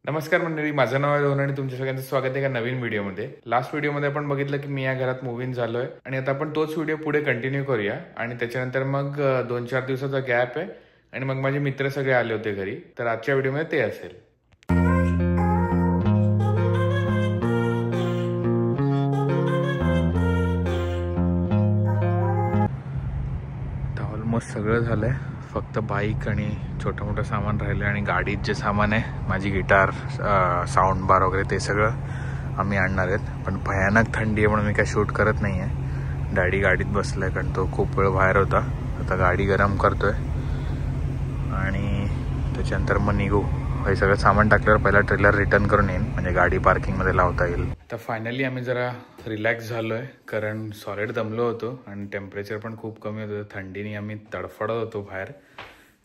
नमस्कार मंडळी, माझं नाव आहे रोहन आणि तुमच्या सगळ्यांचं स्वागत आहे एका नवीन व्हिडिओमध्ये. लास्ट व्हिडिओमध्ये आपण बघितलं की मी या घरात मूव्ह इन झालोय आणि आता आपण तोच व्हिडिओ पुढे कंटिन्यू करूया. आणि त्याच्यानंतर मग 2-4 दिवसाचा गॅप आहे आणि मग माझे मित्र सगळे आले होते घरी, तर आजच्या व्हिडिओमध्ये ते असेल. ऑलमोस्ट सगळं झालंय, फक्त बाईक आणि छोटं मोठं सामान राहिलं आणि गाडीत जे सामान आहे, माझी गिटार, साऊंड बार वगैरे ते सगळं आम्ही आणणार आहेत. पण भयानक थंडी आहे म्हणून मी काय शूट करत नाही आहे. डॅडी गाडीत बसलाय कारण तो खूप वेळ बाहेर होता. आता गाडी गरम करतोय आणि त्याच्यानंतर मग निघू. हे सगळं सामान टाकल्यावर पहिला ट्रेलर रिटर्न करून येईन, म्हणजे गाडी पार्किंगमध्ये लावता येईल. तर फायनली आम्ही जरा रिलॅक्स झालोय कारण सॉलिड दमलो होतो आणि टेम्परेचर पण खूप कमी होतं. थंडीने आम्ही तडफडत होतो बाहेर,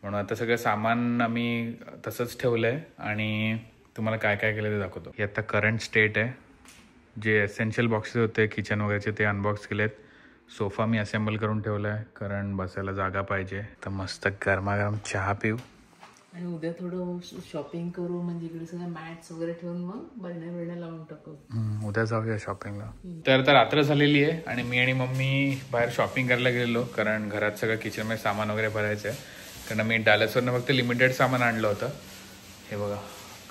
म्हणून आता सगळं सामान आम्ही तसंच ठेवलंय आणि तुम्हाला काय काय केलं ते दाखवतो. हे आता करंट स्टेट आहे. जे एसेन्शियल बॉक्सेस होते किचन वगैरेचे ते अनबॉक्स केलेत. सोफा मी असेंबल करून ठेवलाय कारण बसायला जागा पाहिजे. तर मस्त गरमागरम चहा पिऊ आणि उद्या थोडं शॉपिंग करू, म्हणजे इकडे सगळं मॅट्स वगैरे ठेवून मग बरण्या लावून टाकू. उद्या जाऊया शॉपिंगला. तर आता रात्र झालेली आहे आणि मी आणि मम्मी बाहेर शॉपिंग करायला गेलेलो कारण घरात सगळं किचनमध्ये सामान वगैरे भरायचं आहे. कारण मी डालसवरनं फक्त लिमिटेड सामान आणलं होतं. हे बघा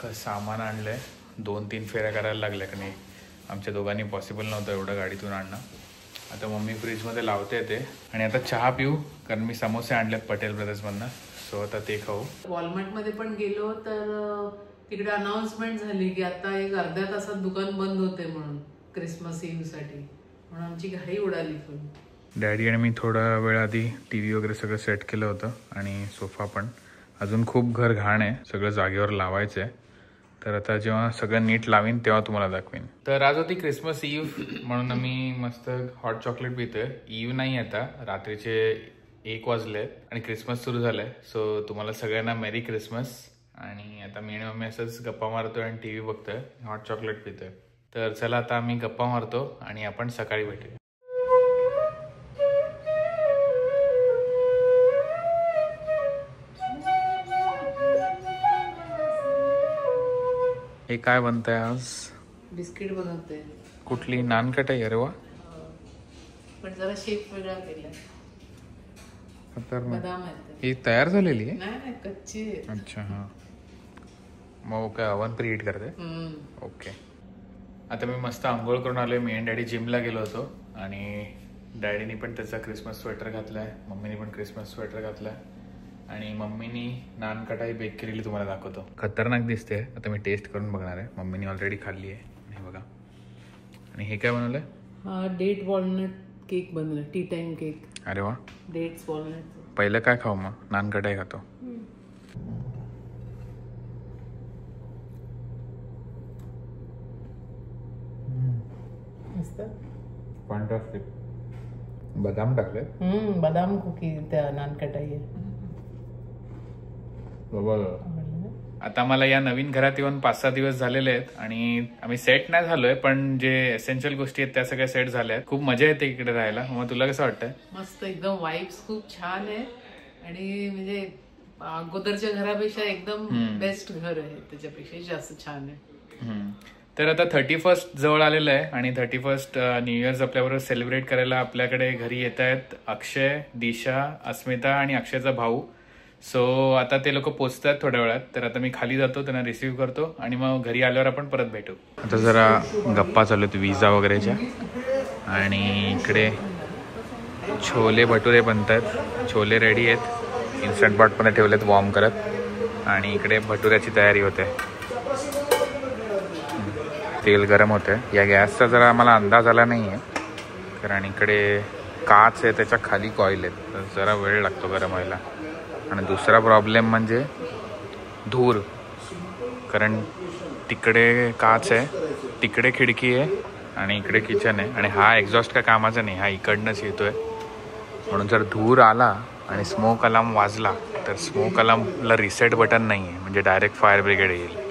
का सामान आणलंय. 2-3 फेऱ्या करायला लागल्या का नाही, आमच्या दोघांनी पॉसिबल नव्हतं एवढं गाडीतून आणणं. आता मम्मी फ्रीजमध्ये लावते ते आणि आता चहा पिऊ कारण मी समोसे आणलेत पटेल ब्रदर्समधनं. सो आता ते खाऊ. वॉलमार्टमध्ये पण गेलो तर तिकडे अनाउन्समेंट झाली की आता एक अर्ध्या तासात दुकान बंद होते म्हणून क्रिसमस इव्ह साठी, म्हणून आमची घाई उडाली फुल. डॅडी आणि मी थोडा वेळ आधी टीव्ही वगैरे सगळं सेट केलं होतं आणि सोफा पण. अजून खूप घर घाण आहे, सगळं जागेवर लावायचं आहे. तर आता जेव्हा सगळं नीट लावीन तेव्हा तुम्हाला दाखवीन. तर आज होती क्रिसमस इव्ह म्हणून आम्ही मस्त हॉट चॉकलेट पितोय. इव्ह नाही, आता रात्रीचे 1 वाजले आणि क्रिसमस सुरू झालाय. सो तुम्हाला सगळ्यांना मेरी क्रिसमस. आणि आता मी आणि मम्मी असंच गप्पा मारतोय आणि टीव्ही बघतोय, हॉट चॉकलेट पितोय. तर चला आता आम्ही गप्पा मारतो आणि आपण सकाळी भेटूया. हे काय बनतंय आज? बिस्किट बनवते. कुठली? नानकटाई? अरे वा, पण जरा शेप वेगळा केलाय. बदाम आहे. ही तयार झालेली आहे? नाही कच्ची. अच्छा, हा. मग काय अवन प्री हीट करते? ओके. आता मी मस्त आंघोळ करून आलोय. मी आणि डॅडी जिमला गेलो होतो आणि डॅडीनी पण त्याचा क्रिसमस स्वेटर घातलाय, मम्मीनी पण क्रिसमस स्वेटर घातलाय आणि मम्मीनी नान कटाई बेक केलेली तुम्हाला दाखवतो. खतरनाक दिसते. आता मी टेस्ट करून बघणार आहे. मम्मीनी ऑलरेडी खाल्ली आहे. हे बघा. आणि हे काय बनवलंय? हा डेट वॉलनट केक बनवला, टी टाइम केक. अरे वा. Dates walnut. पहिलं काय खाऊ मग? नान कटाई खातो. फॅन्टास्टिक. बदाम टाकले. बदाम कुकी त्या नानकटाई आहे. आता मला या नवीन घरात येऊन 5-6 दिवस झालेले आहेत आणि आम्ही सेट नाही झालोय, पण जे एसेन्शियल गोष्टी आहेत त्या सगळ्या सेट झाल्या आहेत. खूप मजा येते इकडे राहायला. मग तुला कसं वाटतंय? मस्त, एकदम वाईब्स खूप छान आहे आणि म्हणजे अगोदरच्या घरापेक्षा एकदम बेस्ट घर आहे, त्याच्यापेक्षा जास्त छान आहे. तर आता 31st जवळ आलेलं आहे आणि 31st न्यू इयर्स आपल्याबरोबर सेलिब्रेट करायला आपल्याकडे घरी येत आहेत अक्षय, दिशा, अस्मिता आणि अक्षयचा भाऊ. सो आता ते लोक पोचतात थोड्या वेळात. तर आता मी खाली जातो, त्यांना रिसीव्ह करतो आणि मग घरी आल्यावर आपण परत भेटू. आता जरा गप्पा चालू आहेत विजा वगैरेच्या आणि इकडे छोले भटुरे बनतात. छोले रेडी आहेत, इन्स्टंट पॉटमध्ये ठेवलेत वॉर्म करत आणि इकडे भटुऱ्याची तयारी होते. तेल गरम होते. या गॅसचा जरा आम्हाला अंदाज आला नाही आहे कारण इकडे काच आहे, त्याच्या खाली कॉईल आहेत, तर जरा वेळ लागतो गरम व्हायला. आणि दुसरा प्रॉब्लेम म्हणजे धूर, कारण तिकडे काच आहे, तिकडे खिडकी आहे आणि इकडे किचन आहे आणि हा एक्झॉस्ट का कामाचा नाही, हा इकडनंच येतोय. म्हणून जर धूर आला आणि स्मोक अलार्म वाजला तर स्मोक अलार्मला रिसेट बटन नाही आहे, म्हणजे डायरेक्ट फायर ब्रिगेड येईल.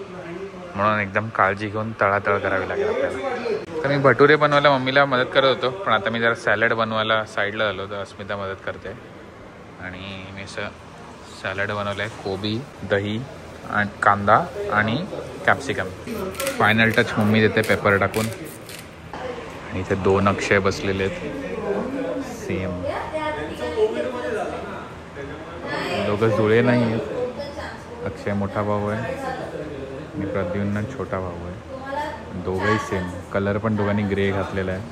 म्हणून एकदम काळजी घेऊन तळातळ करावी लागेल आपल्याला. तर मी भटुरे बनवायला मम्मीला मदत करत होतो, पण आता मी जरा सॅलड बनवायला साईडला झालो, तर अस्मिता मदत करते. आणि मी असं सॅलड बनवलं आहे. कोबी, दही, आणि कांदा आणि कॅप्सिकम. फायनल टच मम्मी देते पेपर टाकून. आणि इथे 2 अक्षय बसलेले आहेत सेम. दोघं जुळे नाही आहेत. अक्षय मोठा भाऊ आहे आणि प्रद्युम्न छोटा भाऊ आहे. दोघंही सेम. कलर पण दोघांनी ग्रे घातलेला आहे.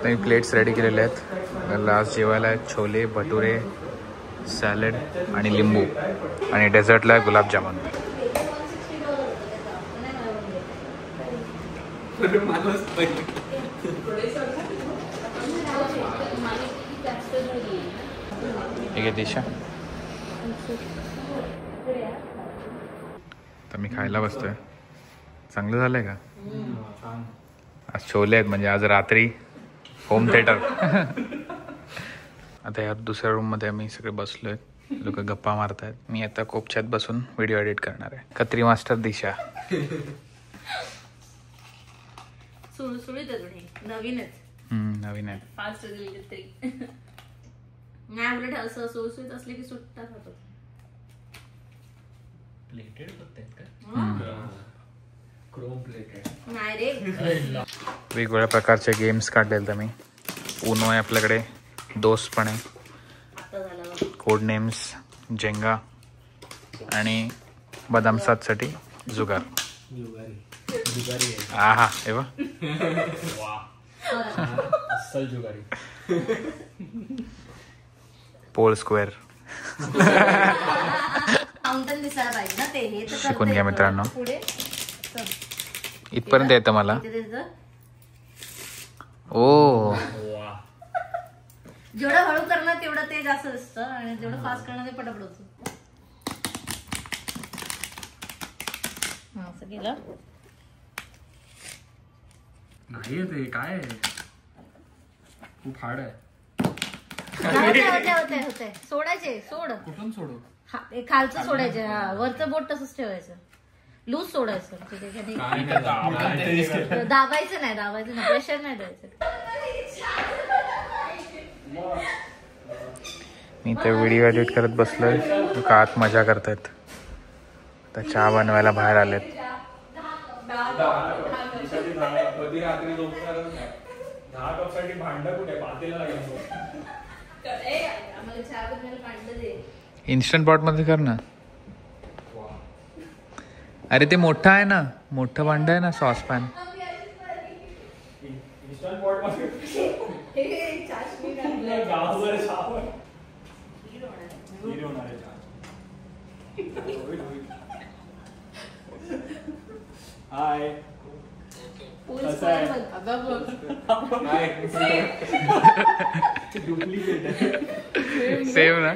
मी प्लेट्स रेडी केलेले आहेत. लास्ट जेवायला आहेत छोले भटुरे, सॅलड आणि लिंबू. आणि डेझर्टला आहे गुलाबजामुन. ठीक आहे दिशा. तर मी खायला बसतोय. चांगलं झालंय का? आज छोले आहेत म्हणजे आज रात्री होम थिएटर. आता या दुसऱ्या रूममध्ये आम्ही सगळे बसलोय. लोक गप्पा मारतायत. मी आता कोपच्यात बसून व्हिडिओ एडिट करणार आहे. कत्री मास्टर दिशा. नवीन आहे. फास्ट नाही उलट असं सुळसुळीत असले की सुट्टाच होतो. प्लेटेड होतात का? क्रोम प्लेटेड नाही रे. वेगवेगळ्या प्रकारचे गेम्स काढलेले मी. उनो आहे आपल्याकडे. दोस्त पण आहे. कोड नेम्स, जेंगा आणि बदाम सातसाठी जुगार. आहा हे बघ. अस्सल जुगारी. Pole square. फाउंटन दिसायला पाहिजे ना ते. हे तर शिकून घ्या मित्रांनो. पुढे इथपर्यंत येतं मला. ओ जेवढं हळू करणार तेवढं ते जास्त असतं आणि जेवढं फास्ट करणार ते पटापट होतं. असं केलं नाही ते काय खूप हार्ड आहे. होते सोडायचे. सोड. कुठून सोडू? खालचं सोडायचं. वरचं बोट तसंच ठेवायचं. लूज सोडायचं. दाबायचं नाही. प्रेशर नाही द्यायचं. मी ते व्हिडिओ एडिट करत बसलोय. का आत मजा करतायत. तर चहा बनवायला बाहेर आलेत. इन्स्टंट पॉट मध्ये कर ना. अरे ते मोठं आहे ना. मोठं भांड आहे ना. Sauce pan. हाय. सेम ना.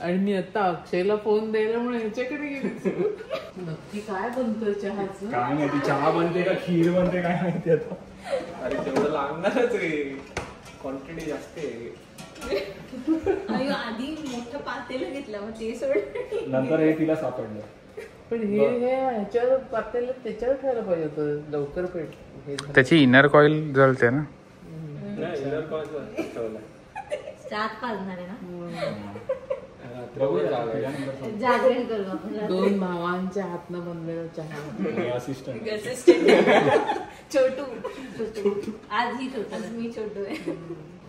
आणि मी आता अक्षयला फोन द्यायला म्हणून ह्याच्याकडे गेले. नक्की काय बनतोय चहाचं? काय माहिती चहा बनते का खीर बनते काय माहिती आता. अरे तेवढं लागणारच रे. क्वांटिटी जास्त आहे. आधी मोठं पातेलं घेतलं मग ते सोड. नंतर हे तिला सापडलं. पण हे ह्याच्यावर पातेलं त्याच्यावर ठेवायला पाहिजे होतं. लवकर पेट. त्याची इनर कॉईल जळते ना. चहात पाजणार आहे ना. जागरण करू आपण. 2 भावांच्या हातनं बनलेला चहा. असिस्टंट छोटू. आज ही छोटू. मी छोटू आहे.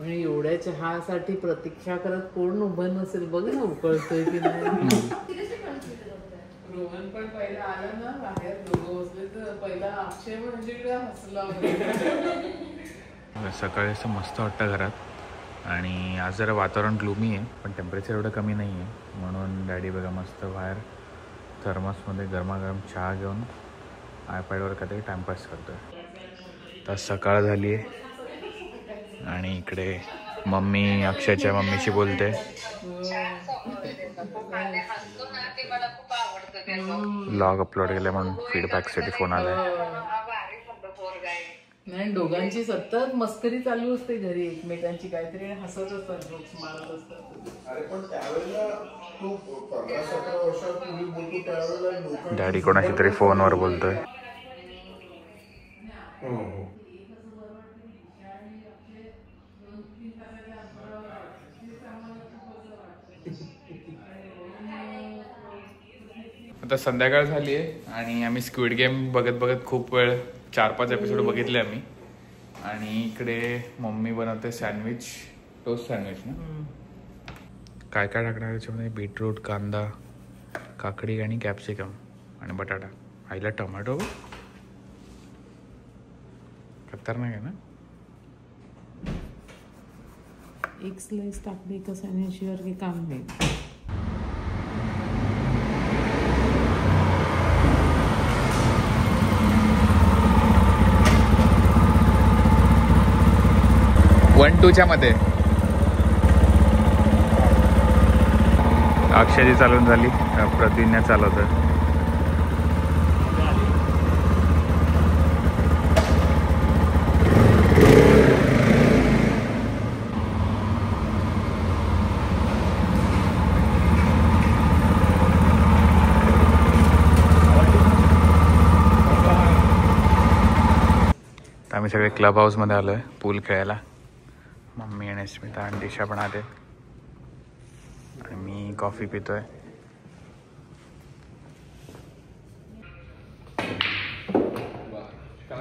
आणि एवढ्या चहासाठी प्रतीक्षा करत कोण उभं नसेल बघ ना. उकळतोय की नाही. रोहन पण पहिला आला ना बाहेर. दोघं बसले तर पहिला अक्षय म्हणजे हसला. सकाळी असं मस्त वाटतं घरात. आणि आज जरा वातावरण ग्लूमी आहे पण टेम्परेचर एवढं कमी नाही आहे. म्हणून डॅडी बघा मस्त बाहेर थर्मसमध्ये गरमागरम चहा घेऊन आयपॅडवर काहीतरी टाइमपास करतोय. तर सकाळ झाली आहे आणि इकडे मम्मी अक्षयच्या मम्मीशी बोलते. ब्लॉग अपलोड केला म्हणून फीडबॅकसाठी फोन आला. नाही दोघांची सतत मस्करी चालू असते घरी. एकमेकांची काहीतरी हसत असतात. जोक्स मारत असतात. डॅडी कोणाशी तरी फोनवर बोलतोय. आता संध्याकाळ झाली आहे आणि आम्ही स्क्विड गेम बघत बघत खूप वेळ 4-5 एपिसोड बघितले आम्ही. आणि इकडे मम्मी बनवते सँडविच, टोस्ट सँडविच ना. काय काय टाकणार त्याच्यामध्ये? बीटरूट, कांदा, काकडी आणि कॅप्सिकम आणि बटाटा. आईला टोमॅटो खतरनाक आहे ना. एक स्लाइस टाकली का सँडविचवर की काम नाही. 1-2च्या मध्ये अक्षयची चालून झाली, प्रतिज्ञा चालवतोय. आम्ही सगळे क्लब हाऊस मध्ये आलोय पूल खेळायला. मम्मी आणि स्मिता आणि दिशा पण आले आणि मी कॉफी पितोय.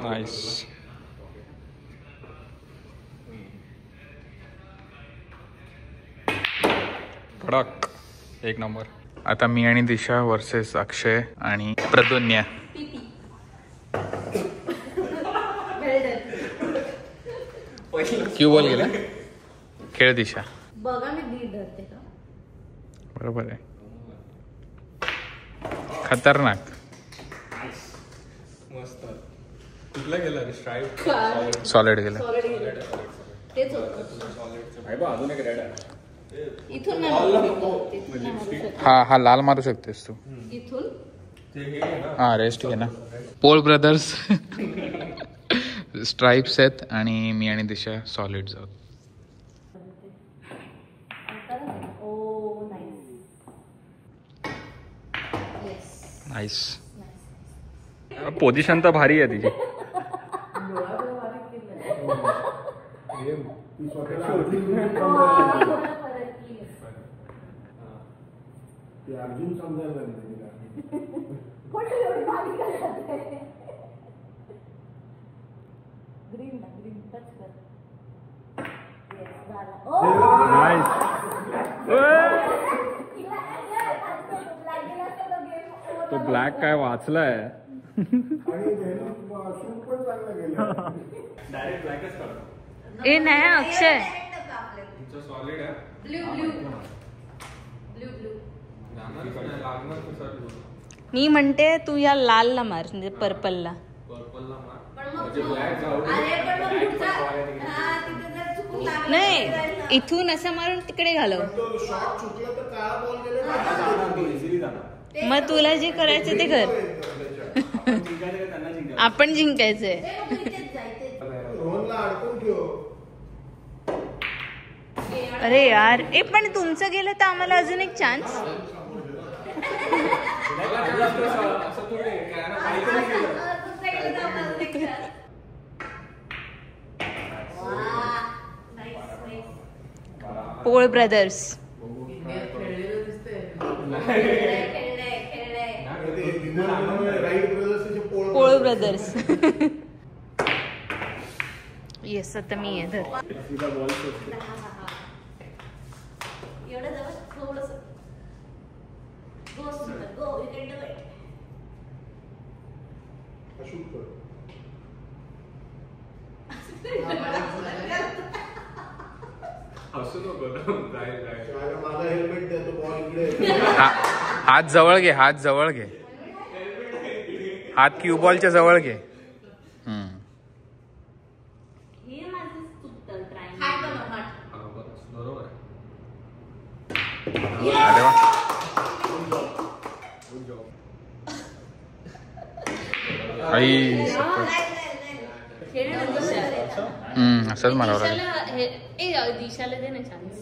नाईस. कडक, एक नंबर. आता मी आणि दिशा वर्सेस अक्षय आणि प्रदुन्या. क्यू बॉल गेला. खेळ दिशा. बघा मी दीड धरते का. बरोबर आहे. खतरनाक. मस्त. कुठला गेला रे? स्ट्राइप सॉलिड गेला. तेच होतं. अजून एक रेड आहे. इथून हा लाल मारू शकतेस तू. इथून हा रेस्ट घे ना. पोल ब्रदर्स स्ट्राइप्स आहेत आणि मी आणि दिशा सॉलिड आहोत. नाईस. पोझिशन तर भारी आहे तिची. अर्जुन समजायला ग्रीन टच कर. तो ब्लॅक काय वाचलाय. ए नाही अक्षय. सॉलिड आहे. ब्ल्यू मी म्हणते तू या लालला मार, म्हणजे पर्पलला. नाही इथून असं मारून तिकडे घालव. मग तुला जे करायचं ते कर. आपण जिंकायचंय. अरे यार, ए पण तुमचं गेलं तर आम्हाला अजून एक चान्स. पोळ ब्रदर्स. पोळ ब्रदर्स. येस आता मी आहे. धर एवढं जवळ थोडंसं. Go you can do it. माझा हेल्मेट देतो. बॉल इकडे. हात जवळ घे, हात जवळ घे. हात क्यू बॉलच्या जवळ घे. अरे वा. आई असंच मारावं लागेल. दिशाला दे ना चान्स.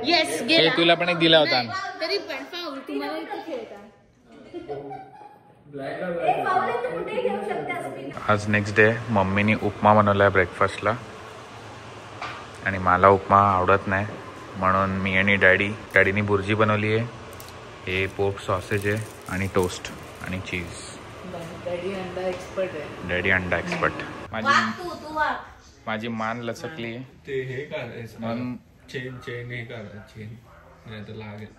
येस हे तुला पण एक दिला होता. तरी पण फाऊल. तुम्हाला इथे खेळता आज नेक्स्ट डे. मम्मीनी उपमा बनवलाय ब्रेकफास्टला आणि मला उपमा आवडत नाही म्हणून मी आणि डॅडीनी भुर्जी बनवली आहे. हे पोर्क सॉसेज आहे आणि टोस्ट आणि चीज. डॅडी अंडा एक्सपर्ट आहे. डॅडी अंडा एक्सपर्ट. माझी मान लचकली. ते हे करायचं चेन हे करायचं चेन नाही तर लागेल.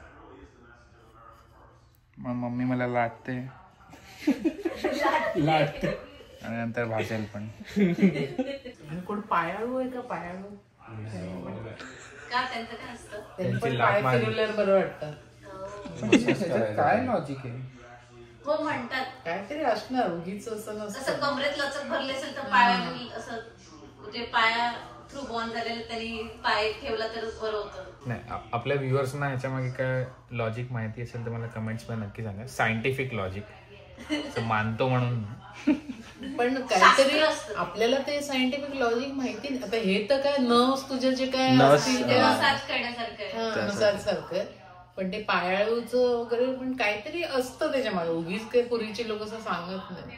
मग मम्मी मला लाटते आणि नंतर भाजेल पण. कोण पायाळू आहे का? पायाळू त्यांची लाट पाय फिरवल्यावर बरं वाटतं. काय लॉजिक आहे? हो म्हणतात काहीतरी असणार उगीच असं असं नसतं. कमरेत लचक भरली असेल तर पायाखाली असं जे पाया थ्रू बॉन्ड झालेलं त्यांनी पाय ठेवला तर बरं होतं. नाही, आपल्या व्ह्युअर्सना ह्याच्यामागे काय लॉजिक माहिती असेल तर मला कमेंट्स मध्ये नक्की सांगा. सायंटिफिक लॉजिक मानतो म्हणून. पण काहीतरी आपल्याला ते सायंटिफिक लॉजिक माहिती नाही. आता हे तर काय नस तुझे जे काय असतील ते मसाज करण्यासारखं मसाज सारखं. पण ते पायाळूचं वगैरे पण काहीतरी असतं त्याच्यामागे. उगीच काही पूर्वीचे लोक असं सांगत नाही.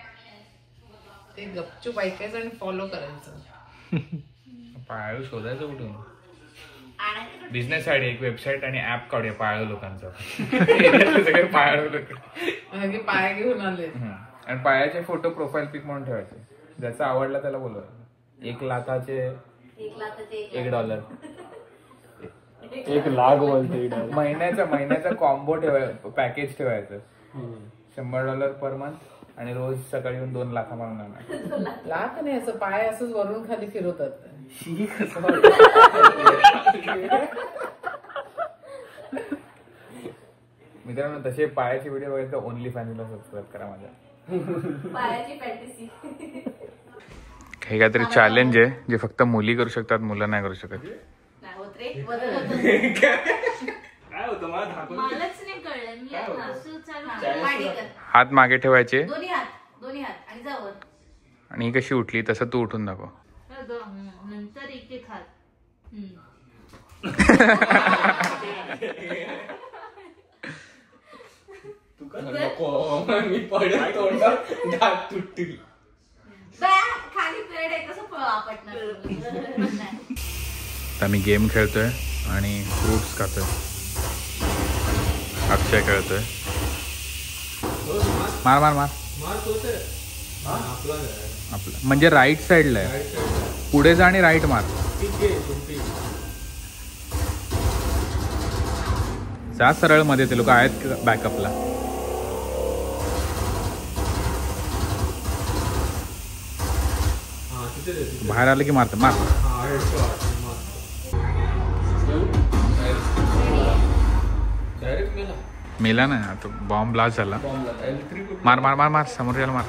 ते गपचूप ऐकायचं आणि फॉलो करायचं. पायाळू शोधायचं कुठून? बिझनेस आयडिया एक वेबसाईट आणि ऍप काढूया पायाळू लोकांचं. सगळे पायाळू लोक पाय घेऊन आले आणि पायाचे फोटो प्रोफाईल पिक म्हणून ठेवायचे. ज्याचा आवडला त्याला बोलवायचं. 1 लाखाचे $1 1 लाख बोलते. महिन्याचा कॉम्बो ठेवायचं. पॅकेज ठेवायचं. $100 पर मंथ आणि रोज सकाळी येऊन 2 लाख मारून आणणार. लाख नाही, असं पाय असंच वरून खाली फिरवतात. मित्रांनो तसे पायाचे व्हिडिओ बघायचे तर ओनली फॅमिलीला सबस्क्राईब करा माझ्या. पायाची फॅन्टसी. हे काहीतरी चॅलेंज आहे जे फक्त मुली करू शकतात, मुलं नाही करू शकत. काय होतं मला धाकून मलाच नाही कळलं. मी असं चालू हात मागे ठेवायचे दोन्ही हात आणि जावर. आणि ही कशी उठली तसं तू उठून दाखव. नंतर एक हात. मी पडेल तोंडात दात तुटतील. खाली पेड आहे कसं आपटणार. आम्ही गेम खेळतोय आणि फ्रुट्स खातोय. अक्षय खेळतोय. मार मार मार. आपलं म्हणजे राईट साईडला आहे. पुढे जा आणि राईट मार. जा सरळ मध्ये. ते लोक आहेत बॅकअपला. बाहेर आलं की मारत. मार. मेला ना. आता बॉम्ब ब्लास्ट झाला. मार मार मार मार. समोर यायला मार.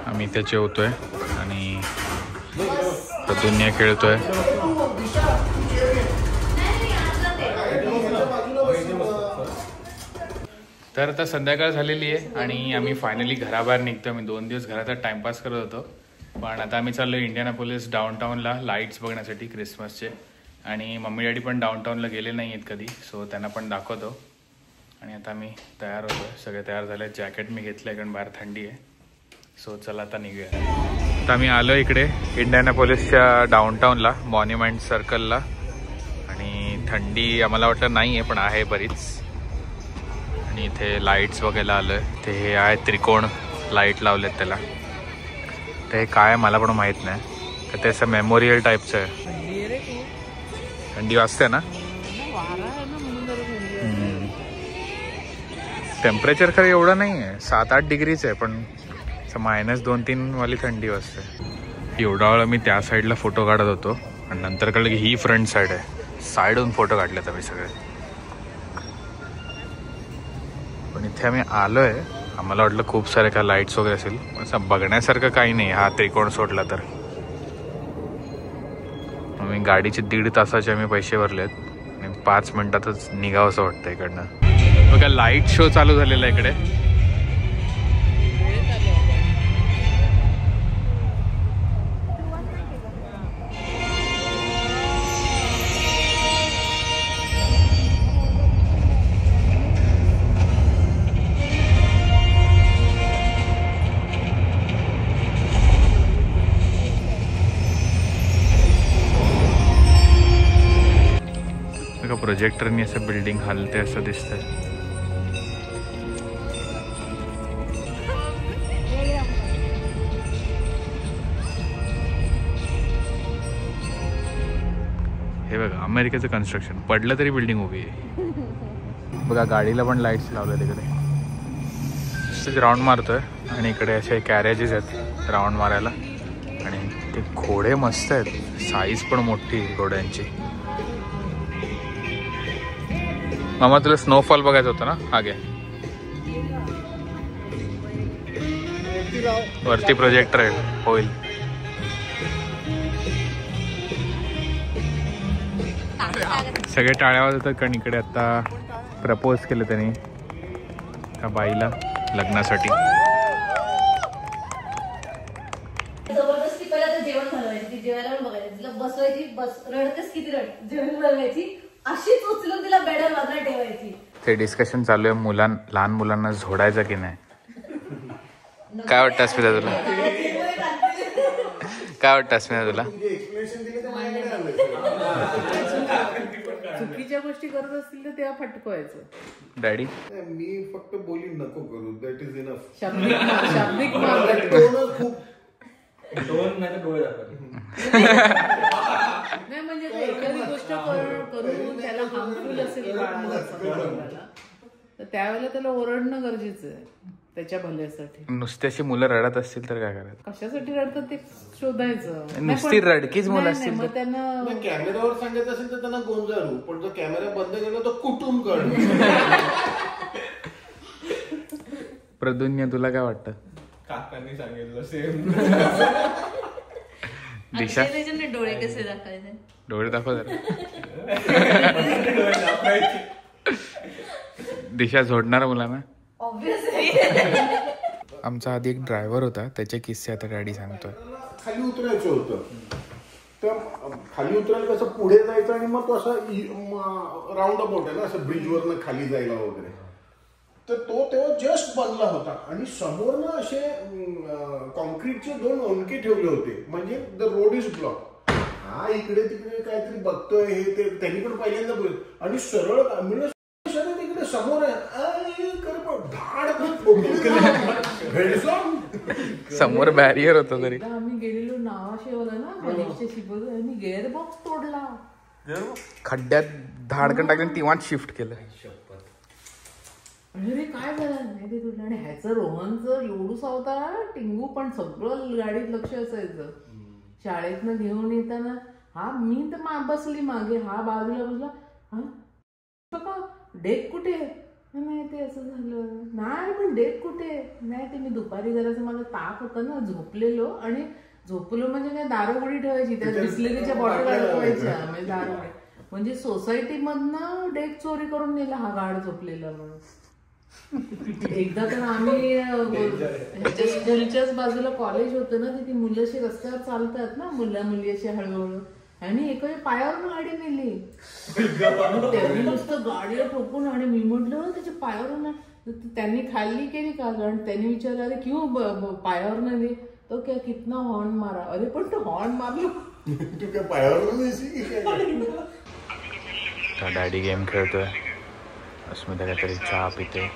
आम्ही इथे जेवतोय आणि दुनिया खेळतोय. तर आता संध्याकाळ झालेली आहे आणि आम्ही फायनली घराबाहेर निघतो. आम्ही 2 दिवस घरातच टाइमपास करत होतो. पण आता आम्ही चाललो इंडियानापोलिस डाऊनटाऊनला लाईट्स बघण्यासाठी क्रिसमसचे. आणि मम्मी डॅडी पण डाऊनटाऊनला गेले नाही आहेत कधी, सो त्यांना पण दाखवतो. आणि आता आम्ही तयार होतो. सगळे तयार झाले. जॅकेट मी घेतलं आहे कारण बाहेर थंडी आहे. सो चला आता निघूया. आता आम्ही आलो इकडे इंडियानापोलिसच्या डाऊनटाऊनला मॉन्युमेंट सर्कलला. आणि थंडी आम्हाला वाटलं नाही आहे पण आहे बरीच. आणि इथे लाईट्स बघायला आलोय. ते हे आहे त्रिकोण लाईट लावलेत त्याला. ते काय मला पण माहित नाही. तर ते असं मेमोरियल टाईपचं आहे. थंडी वाजते ना. टेम्परेचर खरं एवढं नाही आहे. 7-8 डिग्रीच आहे पण -2-3 वाली थंडी वाजते. एवढा वेळ मी त्या साईडला फोटो काढत होतो आणि नंतर कळलं की ही फ्रंट साईड आहे. साईडहून फोटो काढलेत आम्ही सगळे. पण इथे आम्ही आलोय. आम्हाला वाटलं खूप सारे काय लाईट्स वगैरे असेल. असं बघण्यासारखं काही नाही हा त्रिकोण सोडला तर. आम्ही गाडीचे 1.5 तासाचे आम्ही पैसे भरलेत आणि 5 मिनिटातच निघावं असं वाटतं इकडनं. बघा लाईट शो चालू झालेला इकडे. एका प्रोजेक्टरनी असं बिल्डिंग हलते असं दिसतंय. हे बघा अमेरिकेचं कन्स्ट्रक्शन, पडलं तरी बिल्डिंग उभी आहे. बघा गाडीला पण लाईट्स लावल्या तिकडे. राऊंड मारतोय आणि इकडे असे कॅरेजेस आहेत राऊंड मारायला. आणि ते घोडे मस्त आहेत, साईज पण मोठी आहे घोड्यांची. मामा तुला स्नोफॉल बघायचं होतं ना? आगे वरती प्रोजेक्टर आहे, होईल. सगळे टाळ्या वाजवतात कारण इकडे आता प्रपोज केलं त्यांनी त्या बाईला लग्नासाठी. जबरदस्ती पहिला तर जेवण बनवायची, ती जेवायला पण बघायची, तिला बसवायची, बस रडतेस किती रड, जेवण बनवायची, अशीच उचलून तिला बेडवर बाजूला ठेवायची. ते डिस्कशन चालू आहे लहान मुलांना झोडायचं की नाही. काय वाटतं अस्मिता तुला? काय वाटतं अस्मिता तुला? चुकीच्या गोष्टी करत असतील तर तेव्हा फटकवायचं. डॅडी मी फक्त बोली नको करू, दॅट इज इनफ. शाब्दिक दोन नाही तर डोळे दाखवले. नाही म्हणजे एखादी गोष्ट करून त्याला हार्मफुल असेल बाळाला तर त्यावेळेला त्याला ओरडणं गरजेचं आहे त्याच्या भल्यासाठी. नुसती अशी मुलं रडत असतील तर काय करायचं? कशासाठी रडतात ते शोधायचं. नुसती रडकीच मुलं असतील मग तर त्यांना कॅमेऱ्यावर सांगायचं असेल तर त्यांना गोंजारू, पण जर कॅमेरा बंद केला तर कुठून कळ. प्रदुन्य तुला काय वाटतं? काकांनी सांगितलं सेम. दिशा डोळे कसे दाखवायचे? डोळे दाखव जरा. दिशा झोडणार मुलांना. आमचा आधी एक ड्रायव्हर होता, त्याचे किस्से आता डॅडी सांगतोय. खाली उतरायचं होतं तर खाली उतरायला कसं पुढे जायचं आणि मग तो असं राऊंड अबाउट आहे ना, असं ब्रिजवरनं खाली जायला वगैरे. तर तो तेव्हा जस्ट बनला होता आणि समोर ना असे कॉन्क्रीटचे 2 ओंडके ठेवले होते, म्हणजे द रोड इज ब्लॉक. हा इकडे तिकडे काहीतरी बघतोय, हे ते त्यांनी पण पहिल्यांदा बोल आणि सरळ म्हणजे तिकडे समोर आहे समोर बॅरियर होता तरी. आम्ही गेलेलो नावाशेवाला ना कॉलेजच्या शिकवतो आणि गेअरबॉक्स तोडला. खड्ड्यात धाडकन टाकून तेव्हाच शिफ्ट केलं. अरे काय झालं नाही ते तुला. आणि ह्याचं रोहनचं एवढूसा होता टिंगू, पण सगळं गाडीत लक्ष असायचं. शाळेतनं घेऊन येताना हा मी तर बसली मागे, हा बाजूला बसला. हा बघा डेक कुठे? नाही ते असं झालं. नाही पण डेक कुठे? नाही ते मी दुपारी जरासं मला ताप होता ना, झोपलेलो आणि झोपलो म्हणजे काय दारोगडी ठेवायची, त्यात बिस्लरीच्या बॉटल अडकवायच्या म्हणजे दारोगडी. म्हणजे सोसायटी मधनं डेक चोरी करून नेला हा गाड झोपलेला म्हणून. एकदा तर आम्ही ह्याच्या स्कूलच्याच बाजूला कॉलेज होतं ना, तिथे मुलं अशी रस्त्यावर चालतात ना, मुली अशी हळूहळू, आणि एका पायावर गाडी नेली. त्यांनी नुसतं गाडीला ठोकून, आणि मी म्हटलं त्याच्या पायावर. त्यांनी खाल्ली केली का? कारण त्यांनी विचारलं अरे क्यों पायावर नेली? तो क्या कितना हॉर्न मारा? अरे पण तो हॉर्न मारलो तू काय पायावर. डॅडी गेम खेळतोय, अस्मिता काहीतरी चहा पिते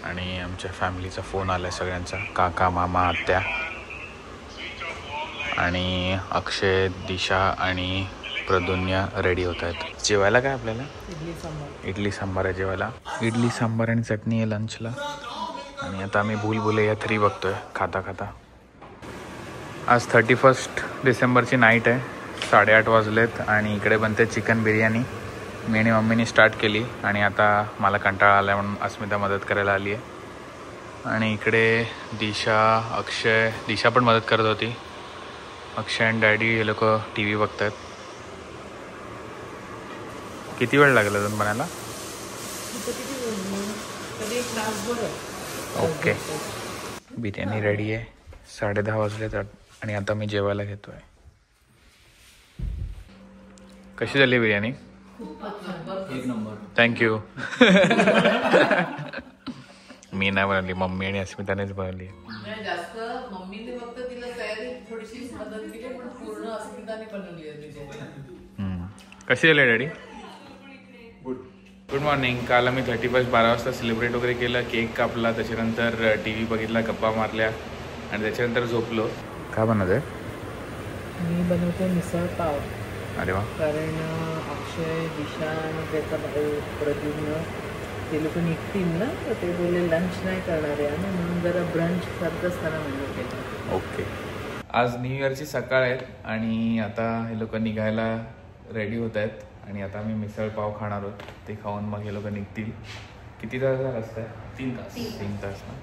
आणि आमच्या फॅमिलीचा फोन आलाय सगळ्यांचा. काका, मामा, आत्या आणि अक्षय, दिशा आणि प्रदुन्य रेडी होत आहेत. जेवायला काय आपल्याला? इडली सांबार आहे जेवायला. इडली सांबार आणि चटणी आहे लंचला. आणि आता आम्ही भूलभुलैया 3 बघतोय खाता खाता. आज 31 डिसेंबरची नाईट आहे. 8:30 वाजलेत आणि इकडे बनते चिकन बिर्याणी. मी आणि मम्मीने स्टार्ट केली आणि आता मला कंटाळा आला म्हणून अस्मिता मदत करायला आली आहे. आणि इकडे दिशा, अक्षय, दिशा पण मदत करत होती. अक्षय आणि डॅडी हे लोक टी व्ही बघतात. किती वेळ लागला अजून बनायला? ओके. बिर्याणी रेडी आहे. 10:30 वाजलेत आणि आता मी जेवायला घेतोय. कशी झाली बिर्याणी? एक नंबर. थँक्यू. मी नाही बनवली, मम्मी आणि अस्मितानेच बनवली. जास्त मम्मीने फक्त तिला तयारी थोडीशी मदत केली, पण पूर्ण अस्मिताने बनवली आहे. कशी झाली डॅडी? Good morning. काल आम्ही 31 12 वाजता सेलिब्रेट वगैरे केलं, केक कापला, त्याच्यानंतर TV बघितला, गप्पा मारल्या आणि त्याच्यानंतर झोपलो. काय बनवत आहे? मी बनवते मिसळ पाव. अरे वा. कारण अक्षय, दिशा आणि त्याचा भाऊ प्रद्युम्न ते लोक निघतील ना, तर ते बोलले लंच नाही करणार आहे आणि म्हणून जरा ब्रंच सारखं असताना म्हणजे केलं. ओके. आज न्यू इयरची सकाळ आहे आणि आता हे लोक निघायला रेडी होत आहेत आणि आता आम्ही मिसळ पाव खाणार आहोत. ते खाऊन मग हे लोक निघतील. किती तासाचा रस्ता आहे? 3 तास. 3 तास ना.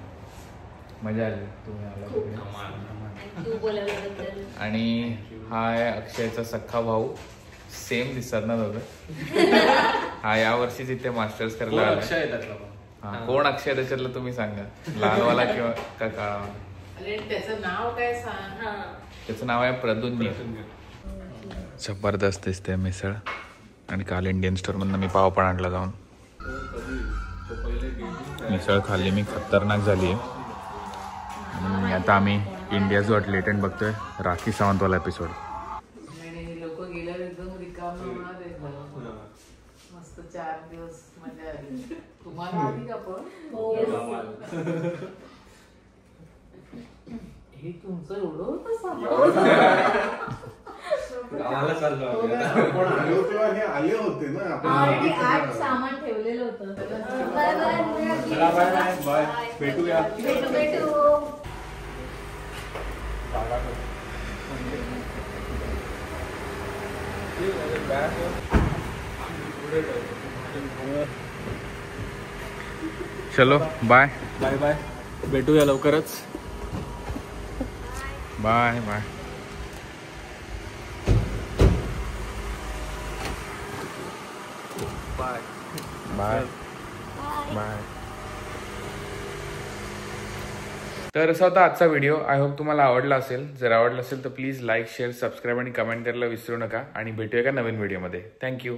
मजा आली तुम्ही आला तू बोलावल्याबद्दल. आणि हा आहे अक्षयचा सख्खा भाऊ. सेम दिसतात ना दोघं. हा यावर्षीच इथे मास्टर्स करायला आला. अक्षय आहे त्यातला पण. हा, कोण अक्षय त्याच्यातलं तुम्ही सांगा, लहानवाला किंवा का काळा? अरे त्याचं नाव काय सांग. त्याचं नाव आहे प्रद्युम्न. जबरदस्त दिसते मिसळ. आणि काल इंडियन स्टोर मधनं मी पाव पण आणला जाऊन. मिसळ खाल्ली मी, खतरनाक झाली आहे. आणि आता आम्ही इंडियाज गॉट लेटेंट बघतोय, राखी सावंतवाला एपिसोड. आणि लोक गेल्यावर एकदम रिकाम होणार आहे. मस्त 4 दिवस मजा आली. तुम्हाला आली का पण? हे तुमचं एवढं होतं गावाला चाललो आम्ही. आपण आलो तेव्हा हे आले होते ना आपण. आठ सामान ठेवलेलं होतं. चला बाय बाय. भेटूया. भेटू. चलो बाय बाय बाय. भेटूया लवकरच. Bye bye. Bye bye bye. तर असा होता आजचा व्हिडिओ. आय होप तुम्हाला आवडला असेल. जर आवडला असेल तर प्लीज लाईक, शेअर, सबस्क्राईब आणि कमेंट करायला विसरू नका. आणि भेटूया का नवीन व्हिडिओमध्ये. थँक्यू.